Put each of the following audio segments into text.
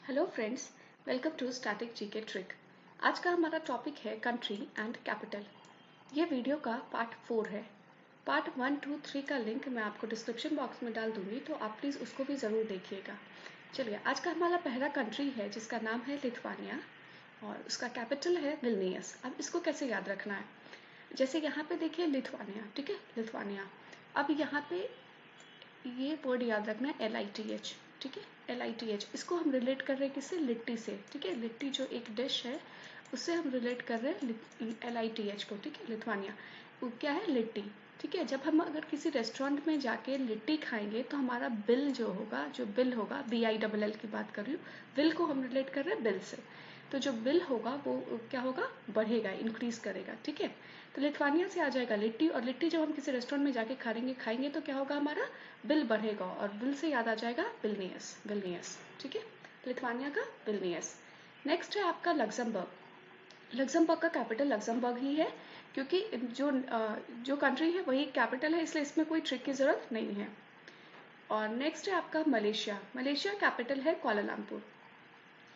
Hello friends, welcome to static GK trick. आज का हमारा टॉपिक है कंट्री एंड कैपिटल। ये वीडियो का पार्ट 4 है। पार्ट 1, 2, 3 का लिंक मैं आपको डिस्क्रिप्शन बॉक्स में डाल दूंगी, तो आप प्लीज़ उसको भी ज़रूर देखिएगा। चलिए, आज का हमारा पहला कंट्री है जिसका नाम है लिथुआनिया और उसका कैपिटल है विल्नियस। अब इसको कैसे याद रखना है? जैसे यहाँ पे देखिए लिथुआनिया, ठीक है, लिथुआनिया। अब यहाँ पे ये वर्ड याद रखना है LITH, ठीक है, LITH। इसको हम रिलेट कर रहे हैं किससे? लिट्टी से, ठीक है। लिट्टी जो एक डिश है उससे हम रिलेट कर रहे हैं LITH को, ठीक है, लिथुआनिया। वो क्या है? लिट्टी, ठीक है। जब हम अगर किसी रेस्टोरेंट में जाके लिट्टी खाएंगे तो हमारा बिल जो होगा BILL की बात कर रही हूँ, बिल को हम रिलेट कर रहे हैं बिल से। तो जो बिल होगा वो क्या होगा? बढ़ेगा, इंक्रीज करेगा, ठीक है। तो लिथुआनिया से आ जाएगा लिट्टी, और लिट्टी जब हम किसी रेस्टोरेंट में जाके खाएंगे तो क्या होगा? हमारा बिल बढ़ेगा, और बिल से याद आ जाएगा विल्नियस, विल्नियस, ठीक है। लिथुआनिया का विल्नियस। नेक्स्ट है आपका लग्जमबर्ग। लग्जमबर्ग का कैपिटल लग्जमबर्ग ही है, क्योंकि जो कंट्री है वही कैपिटल है, इसलिए इसमें कोई ट्रिक की जरूरत नहीं है। और नेक्स्ट है आपका मलेशिया। मलेशिया कैपिटल है कुआलालंपुर।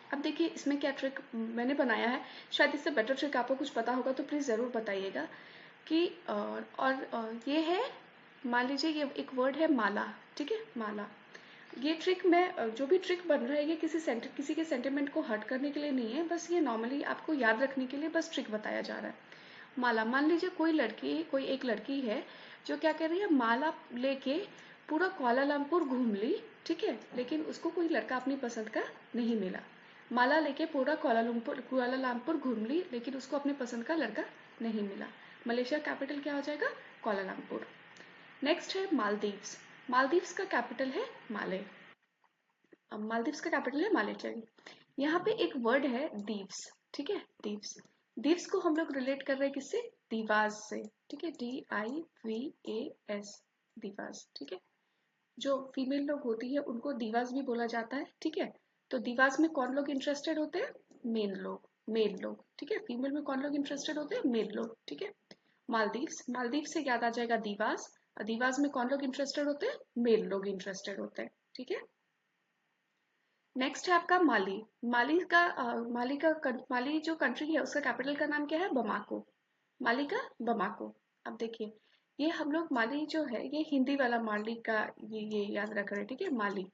अब देखिए इसमें क्या ट्रिक मैंने बनाया है, शायद इससे बेटर ट्रिक आपको कुछ पता होगा तो प्लीज़ ज़रूर बताइएगा कि ये है, मान लीजिए ये एक वर्ड है माला, ठीक है, माला। ये ट्रिक मैं जो भी ट्रिक बन रहा है ये किसी के सेंटिमेंट को हर्ट करने के लिए नहीं है, बस ये नॉर्मली आपको याद रखने के लिए बस ट्रिक बताया जा रहा है। माला, मान लीजिए कोई एक लड़की है जो क्या कर रही है, माला लेके पूरा कुआलालंपुर घूम ली, ठीक है, लेकिन उसको कोई लड़का अपनी पसंद का नहीं मिला। माला लेके पूरा कुआलालंपुर घूम ली, लेकिन उसको अपने पसंद का लड़का नहीं मिला। मलेशिया कैपिटल क्या हो जाएगा? कुआलालंपुर। नेक्स्ट है मालदीव्स। मालदीव्स का कैपिटल है माले। मालदीव्स का कैपिटल है माले। चलिए, यहाँ पे एक वर्ड है दीव्स, ठीक है, दीव्स। दीव्स को हम लोग रिलेट कर रहे हैं किससे? दीवाज से, ठीक है, DIVAS, दीवाज, ठीक है। जो फीमेल लोग होती है उनको दीवाज भी बोला जाता है, ठीक है। तो दीवाज में कौन लोग इंटरेस्टेड होते हैं? मेल लोग, ठीक है। फीमेल में कौन लोग इंटरेस्टेड होते हैं? मेल लोग, ठीक है। मालदीव्स, मालदीव से याद आ जाएगा दीवाज, और दीवाज में कौन लोग इंटरेस्टेड होते हैं? मेल लोग इंटरेस्टेड होते हैं, ठीक है। नेक्स्ट है आपका माली। माली जो कंट्री है उसका कैपिटल का नाम क्या है? बमाको। माली का बमाको। अब देखिए, ये हम लोग माली जो है ये हिंदी वाला माली का ये याद रख रहे हैं, ठीक है। माली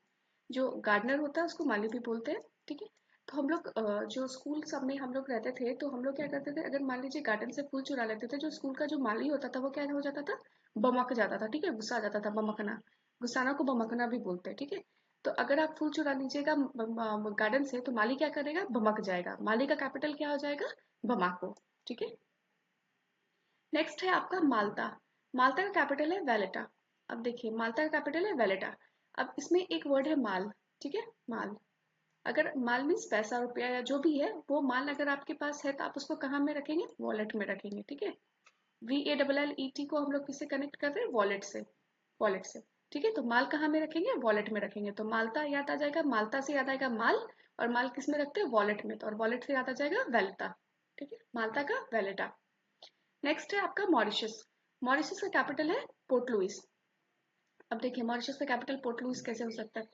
जो गार्डनर होता है उसको माली भी बोलते हैं, ठीक है। तो हम लोग जो स्कूल सब में हम लोग रहते थे तो हम लोग क्या करते थे, अगर मान लीजिए गार्डन से फूल चुरा लेते थे, जो स्कूल का जो माली होता था वो क्या हो जाता था? बमक जाता था, ठीक है, गुस्सा आ जाता था, बमकना। गुस्साना को बमकना भी बोलते हैं, ठीक है। तो अगर आप फूल चुरा लीजिएगा गार्डन से तो माली क्या करेगा? बमक जाएगा। माली का कैपिटल क्या हो जाएगा? बमाको, ठीक है। नेक्स्ट है आपका माल्टा। माल्टा का कैपिटल है वैलेटा। अब देखिए, माल्टा का कैपिटल है वैलेटा। अब इसमें एक वर्ड है माल, ठीक है, माल। अगर माल मीन्स पैसा, रुपया या जो भी है वो माल अगर आपके पास है तो आप उसको कहाँ में रखेंगे? वॉलेट में रखेंगे, ठीक है। VALLET को हम लोग किससे कनेक्ट कर रहे हैं? वॉलेट से, वॉलेट से, ठीक है। तो माल कहाँ में रखेंगे? वॉलेट में रखेंगे। तो माल्टा याद आ जाएगा, माल्टा से याद आएगा माल, और माल किस में रखते हैं? वॉलेट में, तो और वॉलेट से याद आ जाएगा वैलेटा, ठीक है, माल्टा का वैलेटा। नेक्स्ट है आपका मॉरिशस। मॉरिशस का कैपिटल है पोर्ट लुइस। अब देखिए, मॉरिशस का कैपिटल पोर्ट लुइस कैसे हो सकता है?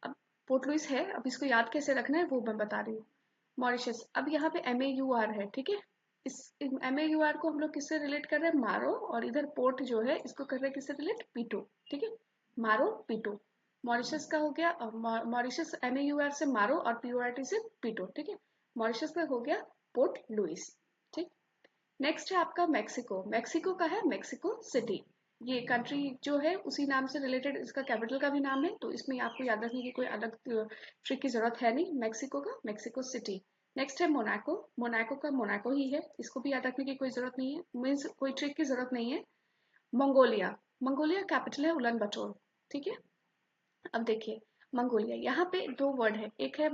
अब पोर्ट लुइस है, अब इसको याद कैसे रखना है वो मैं बता रही हूँ। मॉरिशस, अब यहाँ पे MAUR है, ठीक है। इस MAUR को हम लोग किससे रिलेट कर रहे हैं? मारो, और इधर पोर्ट जो है इसको कर रहे हैं किससे रिलेट? पीटो, ठीक है, मारो पीटो। मॉरिशस का हो गया मॉरिशस MAUR से मारो और PORT से पीटो, ठीक है। मॉरिशस का हो गया पोर्ट लुइस, ठीक। नेक्स्ट है आपका मेक्सिको। मेक्सिको का है मेक्सिको सिटी। ये कंट्री जो है उसी नाम से रिलेटेड इसका कैपिटल का भी नाम है, तो इसमें आपको याद रखने की कोई अलग ट्रिक की जरूरत है नहीं। मेक्सिको का मेक्सिको सिटी। नेक्स्ट है मोनाको। मोनाको का मोनाको ही है, इसको भी याद रखने की कोई जरूरत नहीं है, मीन्स कोई ट्रिक की जरूरत नहीं है। मंगोलिया। मंगोलिया कैपिटल है उलन बटोर, ठीक है। अब देखिए, मंगोलिया, यहाँ पे दो वर्ड है, एक है,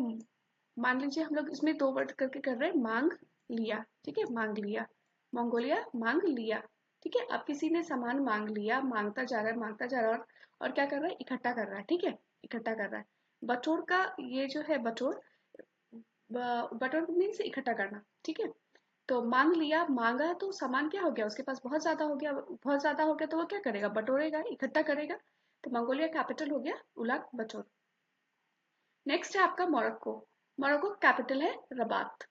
मान लीजिए हम लोग इसमें दो वर्ड करके कर रहे हैं, मांग लिया, ठीक है, मांग लिया। मंगोलिया मांग लिया, ठीक है। अब किसी ने सामान मांग लिया, मांगता जा रहा है, मांगता जा रहा है, और क्या कर रहा है? इकट्ठा कर रहा है, ठीक है, इकट्ठा कर रहा है। बटोर का ये जो है बटोर, बटोर मीन्स इकट्ठा करना, ठीक है। तो मांग लिया, मांगा तो सामान क्या हो गया? उसके पास बहुत ज्यादा हो गया, बहुत ज्यादा हो गया तो वो क्या करेगा? बटोरेगा, इकट्ठा करेगा। तो मंगोलिया कैपिटल हो गया उलान बटोर। नेक्स्ट है आपका मोरक्को। मोरक्को कैपिटल है रबात।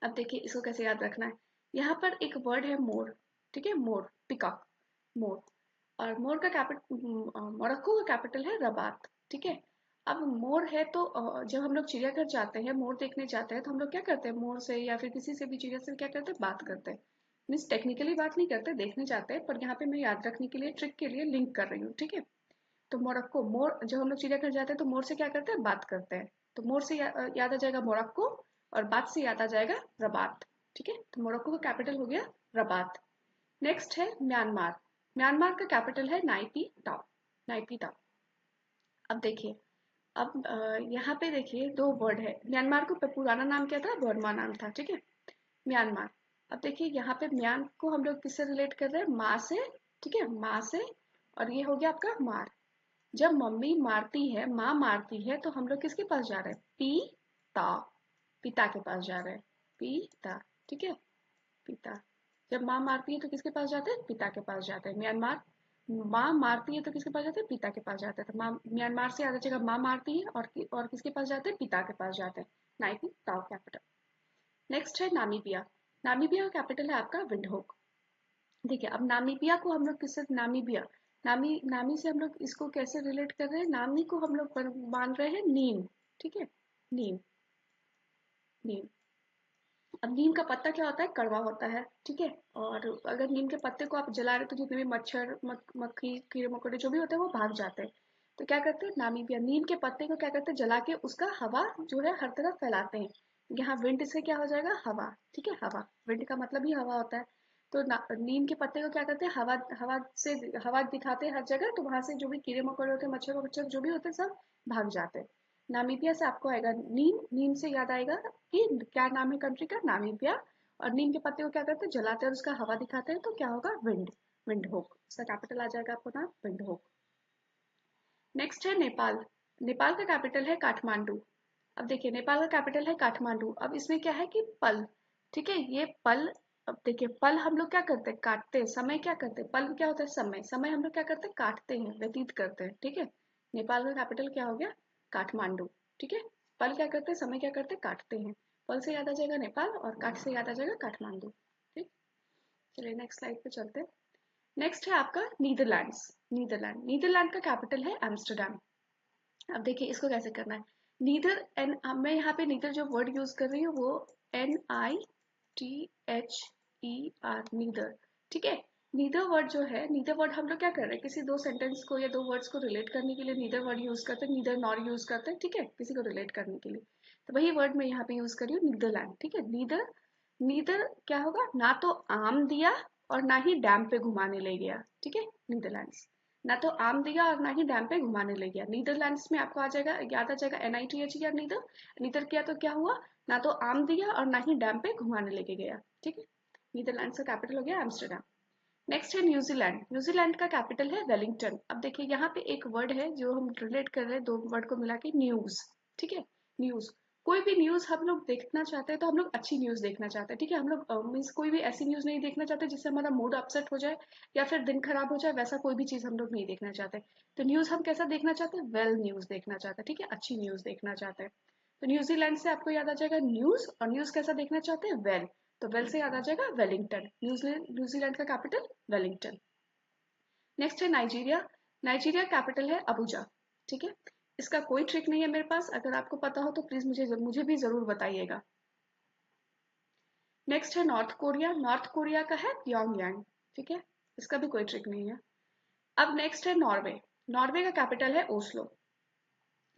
अब देखिए इसको कैसे याद रखना है। यहाँ पर एक वर्ड है मोर, ठीक है, मोर, पिकॉक, मोर। और मोर का मोरक्को का कैपिटल है रबात, ठीक है। अब मोर है तो जब हम लोग चिड़ियाघर जाते हैं, मोर देखने जाते हैं, तो हम लोग क्या करते हैं, मोर से या फिर किसी से भी चिड़िया से क्या करते हैं, बात करते हैं। मीन्स टेक्निकली बात नहीं करते, देखने जाते हैं, पर यहाँ पे मैं याद रखने के लिए, ट्रिक के लिए लिंक कर रही हूँ, ठीक है। तो मोरक्को, मोर, जब हम लोग चिड़ियाघर जाते हैं तो मोर से क्या करते हैं, बात करते हैं। तो मोर से याद आ जाएगा मोरक्को, और बात से याद आ जाएगा रबात, ठीक है। तो मोरक्को का कैपिटल हो गया रबात। नेक्स्ट है म्यांमार। म्यांमार का कैपिटल है नाइपी ताओ, नाइपी ताओ। अब देखिए, अब यहाँ पे देखिए दो वर्ड है। म्यांमार को पुराना नाम क्या था, बर्मा नाम था, ठीक है, म्यांमार। अब देखिए यहाँ पे म्यान को हम लोग किससे रिलेट कर रहे हैं, माँ से, ठीक है, माँ से। और ये हो गया आपका मार। जब मम्मी मारती है, माँ मारती है, तो हम लोग किसके पास जा रहे हैं, पिता, पिता के पास जा रहे हैं, पिता, ठीक है, पिता। जब माँ मारती है तो किसके पास जाते हैं, पिता के पास जाते हैं। म्यांमार, माँ मारती है तो किसके पास जाते हैं, पिता के पास जाते हैं। तो माँ, म्यांमार से आधा जगह माँ मारती है, और किसके पास जाते हैं, पिता के पास जाते हैं। नाइपी ताओ कैपिटल। नेक्स्ट है नामीबिया। नामीबिया का कैपिटल है आपका विंडहोक। देखिए अब नामीबिया को हम लोग किससे, नामीबिया, नामी से हम लोग इसको कैसे रिलेट कर रहे हैं, नामी को हम लोग मान रहे हैं नीम, ठीक है, नीम, नीम। अब नीम का पत्ता क्या होता है, कड़वा होता है, ठीक है। और अगर नीम के पत्ते को आप जला रहे तो जितने भी मच्छर, मक्खी, कीड़े मकोड़े जो भी होते हैं वो भाग जाते हैं। तो क्या करते हैं, नामीबिया नीम के पत्ते को क्या करते हैं, जला के उसका हवा जो है हर तरफ फैलाते हैं। यहाँ विंड से क्या हो जाएगा, हवा, ठीक है, हवा, विंड का मतलब ही हवा होता है। तो नीम के पत्ते को क्या करते हैं, हवा, हवा से, हवा दिखाते हैं हर जगह, तो वहां से जो भी कीड़े मकोड़े होते हैं, मच्छर मच्छर जो भी होते हैं, सब भाग जाते हैं। नामीबिया से आपको आएगा नीम, नीम से याद आएगा कि क्या नाम है कंट्री का, नामीबिया। और नीम के पत्ते को क्या करते हैं, जलाते हैं और उसका हवा दिखाते हैं, तो क्या होगा, विंड, विंड होक। इसका कैपिटल आ जाएगा आपको नाम, विंड होक। नेक्स्ट है नेपाल। नेपाल का कैपिटल है काठमांडू। अब देखिए नेपाल का कैपिटल है काठमांडू। अब इसमें क्या है कि पल, ठीक है, ये पल। अब देखिए पल हम लोग क्या करते हैं, काटते हैं, समय क्या करते हैं, पल क्या होता है, समय, समय हम लोग क्या करते हैं, काटते हैं, व्यतीत करते हैं, ठीक है। नेपाल का कैपिटल क्या हो गया, काठमांडू, ठीक है। पल क्या करते हैं, समय क्या करते हैं, काटते हैं। पल से याद आ जाएगा नेपाल, और काट से याद आ जाएगा काठमांडू, ठीक। चलिए नेक्स्ट स्लाइड पे चलते हैं। नेक्स्ट है आपका नीदरलैंड्स। नीदरलैंड, नीदरलैंड का कैपिटल है एम्स्टरडेम। अब देखिए इसको कैसे करना है। नीदर एन, मैं यहाँ पे नीदर जो वर्ड यूज कर रही हूँ वो NITHER, नीदर, ठीक है। नीदर वर्ड जो है, नीदर वर्ड हम लोग क्या कर रहे हैं, किसी दो सेंटेंस को या दो वर्ड्स को रिलेट करने के लिए नीदर वर्ड यूज करते हैं, नीदर नॉर यूज करते हैं, ठीक है, किसी को रिलेट करने के लिए। तो वही वर्ड मैं यहाँ पे यूज कर रही हूँ, नीदरलैंड, ठीक है। नीदर, नीदर क्या होगा, ना तो आम दिया और ना ही डैम पे घुमाने ले गया, ठीक है, नीदरलैंड्स। ना तो आम दिया और ना ही डैम पे घुमाने ले गया। नीदरलैंड्स में आपको आ जाएगा, याद आ जाएगा NITH या नीदर। नीदर किया तो क्या हुआ, ना तो आम दिया और ना ही डैम पे घुमाने लेके गया, ठीक है। नीदरलैंड्स का कैपिटल हो गया एम्स्टरडेम। नेक्स्ट है न्यूजीलैंड। न्यूजीलैंड का कैपिटल है वेलिंगटन। अब देखिए यहाँ पे एक वर्ड है जो हम रिलेट कर रहे हैं, दो वर्ड को मिला के, न्यूज, ठीक है, न्यूज। कोई भी न्यूज हम लोग देखना चाहते हैं तो हम लोग अच्छी न्यूज देखना चाहते हैं, ठीक है। हम लोग मीन्स कोई भी ऐसी न्यूज नहीं देखना चाहते जिससे हमारा मूड अपसेट हो जाए या फिर दिन खराब हो जाए, वैसा कोई भी चीज हम लोग नहीं देखना चाहते। तो न्यूज हम कैसा देखना चाहते हैं, वेल न्यूज देखना चाहते हैं, ठीक है, अच्छी न्यूज देखना चाहते हैं। तो न्यूजीलैंड से आपको याद आ जाएगा न्यूज, और न्यूज कैसा देखना चाहते हैं, वेल। तो वेल से याद आ जाएगा वेलिंगटन। न्यूजीलैंड, न्यूजीलैंड का कैपिटल वेलिंगटन। नेक्स्ट है नाइजीरिया। नाइजीरिया कैपिटल है अबुजा, ठीक है। इसका कोई ट्रिक नहीं है मेरे पास, अगर आपको पता हो तो प्लीज मुझे भी जरूर बताइएगा। नेक्स्ट है नॉर्थ कोरिया। नॉर्थ कोरिया का है प्योंगयांग, ठीक है, इसका भी कोई ट्रिक नहीं है। अब नेक्स्ट है नॉर्वे। नॉर्वे का कैपिटल है ओस्लो।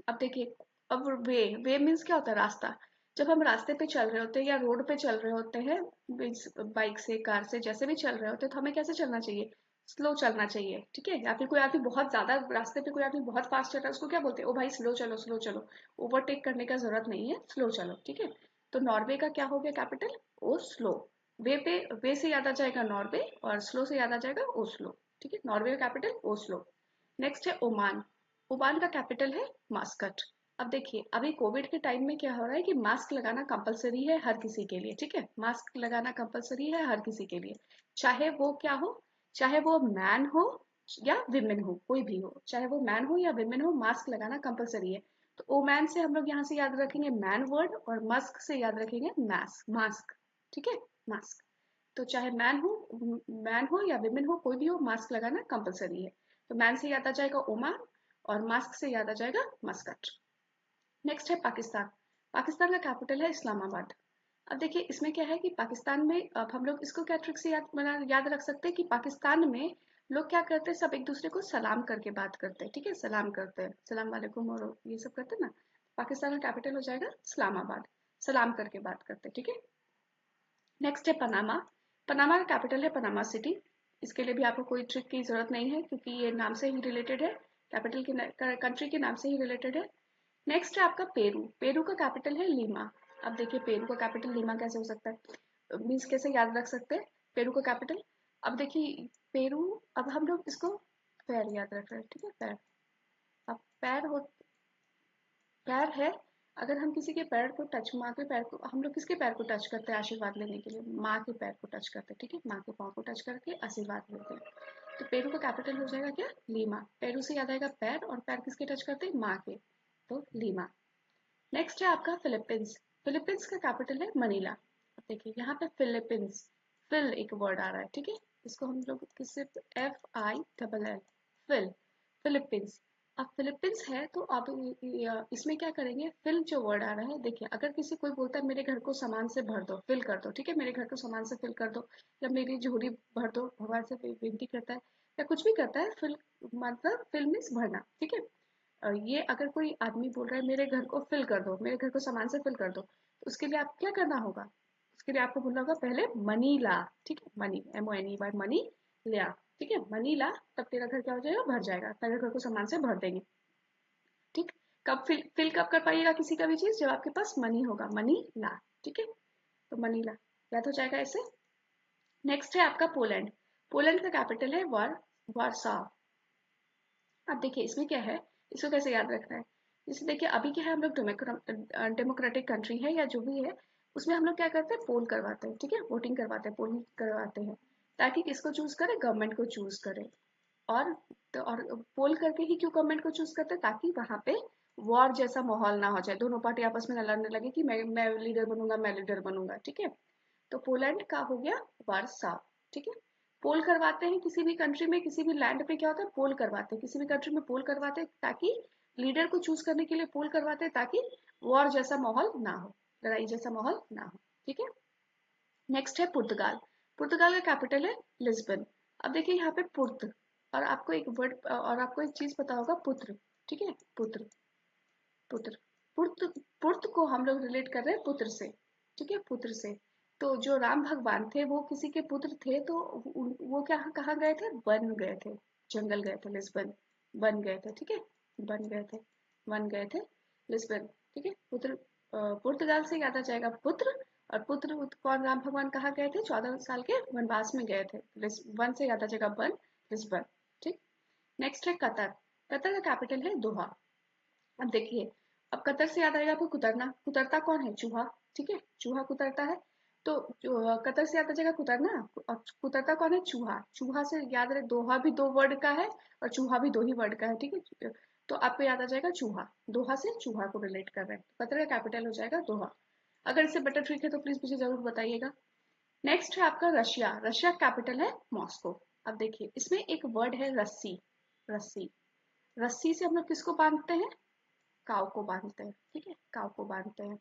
अब देखिए, अब वे मीन्स क्या होता है, रास्ता। जब हम रास्ते पे चल रहे होते हैं या रोड पे चल रहे होते हैं, बाइक से, कार से, जैसे भी चल रहे होते हैं, तो हमें कैसे चलना चाहिए, स्लो चलना चाहिए, ठीक है। या फिर कोई आदमी बहुत ज्यादा, रास्ते पे कोई आदमी बहुत फास्ट चल रहा है, उसको क्या बोलते हैं, ओ भाई स्लो चलो, स्लो चलो। ओवरटेक करने का जरूरत नहीं है, स्लो चलो, ठीक है। तो नॉर्वे का क्या हो गया कैपिटल, ओ स्लो। वे से याद आ जाएगा नॉर्वे, और स्लो से याद आ जाएगा ओस्लो, ठीक है। नॉर्वे का कैपिटल ओस्लो। नेक्स्ट है ओमान। ओमान का कैपिटल है मास्कट। अब देखिए अभी कोविड के टाइम में क्या हो रहा है कि मास्क लगाना कंपलसरी है हर किसी के लिए, ठीक है, मास्क लगाना कंपलसरी है हर किसी के लिए। चाहे वो क्या हो, चाहे वो मैन हो या विमेन हो, कोई भी हो, चाहे वो मैन हो या विमेन हो, मास्क लगाना कंपलसरी है। तो ओमान से हम लोग यहाँ से याद रखेंगे मैन वर्ड, और मस्क से याद रखेंगे मास्क, मास्क। ठीक है, मास्क। तो चाहे मैन हो या विमेन हो, कोई भी हो, मास्क लगाना कंपलसरी है। तो मैन से याद आ जाएगा ओमान, और मास्क से याद आ जाएगा मस्कट। नेक्स्ट है पाकिस्तान। पाकिस्तान का कैपिटल है इस्लामाबाद। अब देखिए इसमें क्या है कि पाकिस्तान में, अब हम लोग इसको क्या ट्रिक से याद रख सकते हैं कि पाकिस्तान में लोग क्या करते हैं, सब एक दूसरे को सलाम करके बात करते हैं। ठीक है, सलाम करते हैं, सलाम वालेकुम और ये सब करते हैं ना। पाकिस्तान का कैपिटल हो जाएगा इस्लामाबाद, सलाम करके बात करते हैं। ठीक है। नेक्स्ट है पनामा। पनामा का कैपिटल है पनामा सिटी। इसके लिए भी आपको कोई ट्रिक की जरूरत नहीं है, क्योंकि ये नाम से ही रिलेटेड है, कैपिटल के कंट्री के नाम से ही रिलेटेड है। नेक्स्ट है आपका पेरू। पेरू का कैपिटल है लीमा। अब देखिए पेरू का कैपिटल लीमा कैसे हो सकता है, मीन्स कैसे याद रख सकते हैं पेरू का कैपिटल। अब देखिए पेरू, अब हम लोग इसको पैर याद रख रहे हैं। ठीक है, पैर। अब पैर है, अगर हम किसी के पैर को टच, माँ के पैर को, हम लोग किसके पैर को टच करते हैं आशीर्वाद लेने के लिए, माँ के पैर को टच करते हैं। ठीक है, माँ के पाँव को टच करके आशीर्वाद लेते हैं। तो पेरू का कैपिटल हो जाएगा क्या, लीमा। पेरू से याद आएगा पैर, और पैर किसके टच करते हैं, माँ के, तो लीमा। नेक्स्ट है आपका फिलीपींस। फिलीपींस का कैपिटल है मनीला। अब देखिए यहाँ पे फिलीपींस, फिल एक वर्ड आ रहा है। ठीक है, इसको हम लोग किससे, FILL, फिल, फिलीपींस। अब फिलीपींस है तो अब इसमें क्या करेंगे, फिल जो वर्ड आ रहा है, देखिए अगर किसी कोई बोलता है मेरे घर को सामान से भर दो, फिल कर दो। ठीक है, मेरे घर को सामान से फिल कर दो, या मेरी झोली भर दो, भगवान से विनती करता है, या कुछ भी करता है, फिल मतलब फिल मीन्स भरना। ठीक है। ये अगर कोई आदमी बोल रहा है मेरे घर को फिल कर दो, मेरे घर को सामान से फिल कर दो, तो उसके लिए आप क्या करना होगा, उसके लिए आपको बोलना होगा पहले मनी ला। ठीक है, मनी, MONEY, मनी लिया। ठीक है, मनी ला, तब तेरा घर क्या हो जाएगा, भर जाएगा, तेरे घर को सामान से भर देंगे। ठीक। कब फिल कब कर पाइएगा किसी का भी चीज, जब आपके पास मनी होगा, मनी ला। ठीक है, तो मनी ला याद हो जाएगा ऐसे। नेक्स्ट है आपका पोलैंड। पोलैंड का कैपिटल है वारसा। अब देखिए इसमें क्या है, इसको कैसे याद रखना है। जैसे देखिए अभी क्या है, हम लोग डेमोक्रेटिक कंट्री है या जो भी है, उसमें हम लोग क्या करते हैं, पोल करवाते हैं। ठीक है, वोटिंग करवाते हैं, पोलिंग करवाते हैं, ताकि किसको चूज करें, गवर्नमेंट को चूज करें। और और पोल करके ही क्यों गवर्नमेंट को चूज करते हैं, ताकि वहां पे वॉर जैसा माहौल ना हो जाए, दोनों पार्टी आपस में न लड़ने लगे कि मैं लीडर बनूंगा, मैं लीडर बनूंगा। ठीक है, तो पोलैंड का हो गया वारसा। ठीक है, पोल करवाते हैं किसी भी कंट्री में, किसी भी लैंड पे क्या होता है, पोल करवाते हैं, किसी भी कंट्री में पोल करवाते हैं, ताकि लीडर को चूज करने के लिए पोल करवाते हैं, ताकि वॉर जैसा माहौल ना हो, लड़ाई जैसा माहौल ना हो। ठीक है। नेक्स्ट है पुर्तगाल। पुर्तगाल का कैपिटल है लिस्बन। अब देखिए यहाँ पे पुर्त, और आपको एक वर्ड, और आपको एक चीज पता होगा, पुत्र। ठीक है, पुत्र, पुत्र, पुर्त, पुर्त को हम लोग रिलेट कर रहे हैं पुत्र से। ठीक है, पुत्र से। तो जो राम भगवान थे वो किसी के पुत्र थे, तो वो क्या कहाँ गए थे, वन गए थे, जंगल गए थे, लिस्बन, वन गए थे। ठीक है, वन गए थे, वन गए थे, लिस्बन। ठीक है, पुत्र, पुर्तगाल से याद आ जाएगा पुत्र, और पुत्र कौन, राम भगवान कहाँ गए थे, 14 साल के वनवास में गए थे, वन से याद आ जाएगा वन, लिस्बन। ठीक। नेक्स्ट है कतर। कतर का कैपिटल है दोहा। अब देखिए, अब कतर से याद आएगा आपको कुतरना। कुतरता कौन है, चूहा। ठीक है, चूहा कुतरता है। तो कतर से याद आ जाएगा कुतरना, और कुतरता कौन है, चूहा। चूहा से याद रहे, दोहा भी दो वर्ड का है, और चूहा भी दो ही वर्ड का है। ठीक है, तो आपको याद आ जाएगा चूहा, दोहा से चूहा को रिलेट कर रहे हैं। कतर का कैपिटल हो जाएगा दोहा। अगर इससे बेटर ट्रिक है तो प्लीज मुझे जरूर बताइएगा। नेक्स्ट है आपका रशिया। रशिया कैपिटल है मॉस्को। अब देखिए इसमें एक वर्ड है रस्सी। रस्सी, रस्सी से हम लोग किसको बांधते हैं, काव को बांधते हैं। ठीक है, काव को बांधते हैं।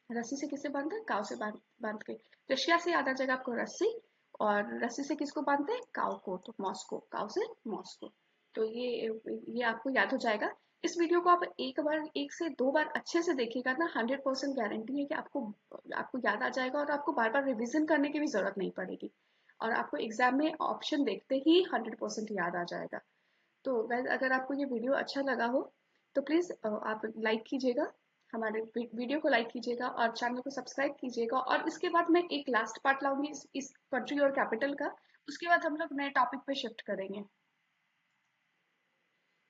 रस्सी से किसे बांधते हैं, काव से बांध के। रशिया से याद आ जाएगा आपको रस्सी, और रस्सी से किसको बांधते हैं, काव को, तो मॉस्को, काव से मॉस्को। तो ये आपको याद हो जाएगा। इस वीडियो को आप एक बार, एक से दो बार अच्छे से देखिएगा ना, 100% गारंटी है कि आपको आपको याद आ जाएगा, और आपको बार बार रिविजन करने की भी जरूरत नहीं पड़ेगी, और आपको एग्जाम में ऑप्शन देखते ही 100% याद आ जाएगा। तो गाइस अगर आपको ये वीडियो अच्छा लगा हो तो प्लीज़ आप लाइक कीजिएगा, हमारे वीडियो को लाइक कीजिएगा, और चैनल को सब्सक्राइब कीजिएगा। और इसके बाद मैं एक लास्ट पार्ट लाऊंगी इस कंट्री और कैपिटल का, उसके बाद हम लोग नए टॉपिक पे शिफ्ट करेंगे।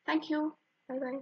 Thank you, bye bye.